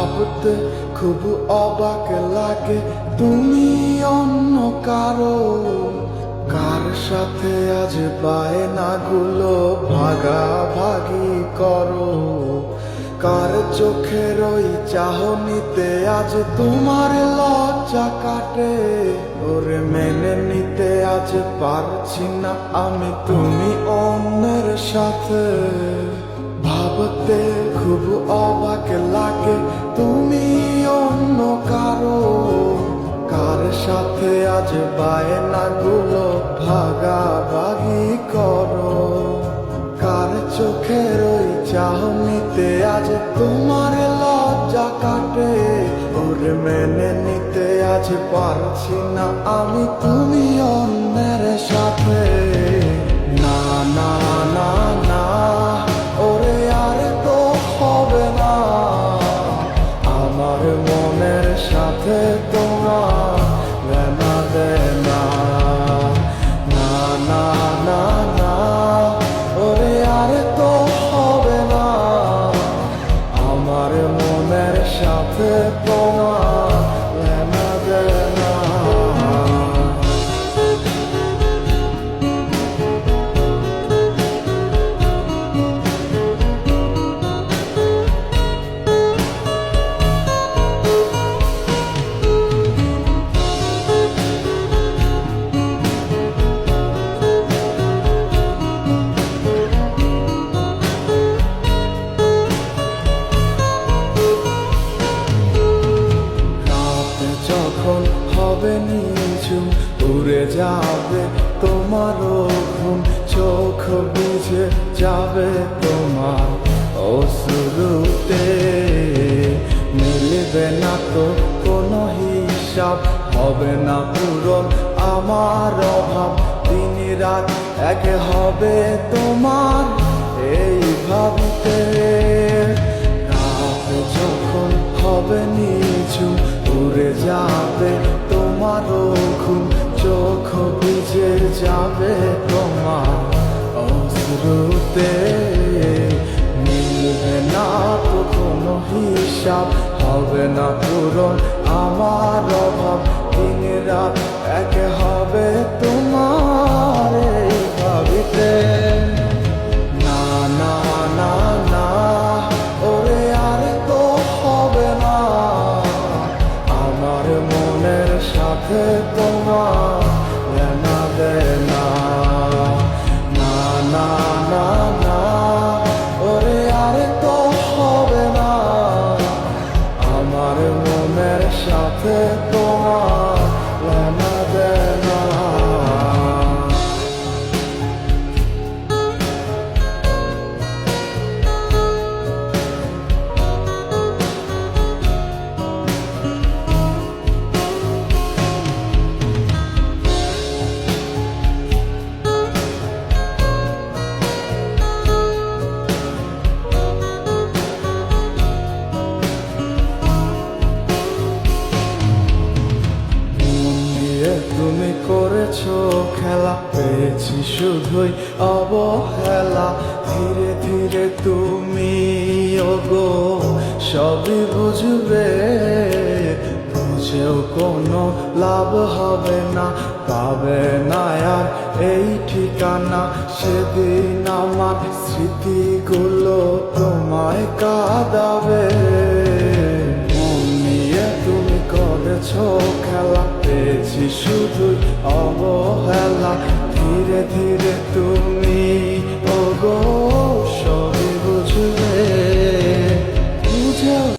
ভাবতে খুব অবাক লাগে তুমি অন্য কারো, কার সাথে আজ বায়নাগুলো ভাগাভাগি করো, কার চোখের ওই চাহনিতে আজ তোমার লজ্জা কাটে। ওরে মেনে নিতে আজ পারছি না আমি তুমি অন্যের সাথে। ভাবতে খুব অবাক লাগে তুমি অন্য কারো, কার সাথে আজ বায়নাগুলো ভাগাভাগি করো, কার চোখের ওই চাহনিতে আজ তোমার লজ্জা কাটে। ওরে মেনে নিতে আজ পারছি না আমি তুমি অন্যের সাথে। না না না না, ওরে আর তো হবে না, আমার মনের সাথে তোমার লেনা দেনা। না না না না, ওরে আর তো হবে না, আমার মনের সাথে তোমার লেনা দেনা। যখন হবে নিঝুম উড়ে যাবে তোমারও ঘুম, চোখ বুঝে যাবে তোমার অশ্রুতে। মিলবে না তো কোনো হিসাব, হবে না পূরণ আমার অভাব, দিন রাত এক হবে তোমার এই ভাবতে। রাত যখন হবে নিঝুম উড়ে যাবে তোমারও ঘুম, চোখ ভিজে যাবে তোমার অশ্রুতে। মিলবে না তো কোনো হিসাব, হবে না পূরণ আমার অভাব, দিন রাত এক হবে তোমার এই ভাবিতে। না না না না, ওরে আর তো হবে না, আমার মনের সাথে তোমার লেনা দেনা। না না না না, ওরে আর তো হবে না, আমার মনের সাথে তোমার লেনা দেনা। তুমি করেছো খেলা, পেয়েছি শুধুই অবহেলা। ধীরে ধীরে তুমি ওগো সবই বুঝবে, বুঝেও কোনো লাভ হবে না, পাবে না আর এই ঠিকানা। সেদিন আমার স্মৃতিগুলো তোমায় কাঁদাবে। মন নিয়ে তুমি করেছো খেলা, পেয়েছি শুধুই অবহেলা। ধীরে ধীরে তুমি ওগো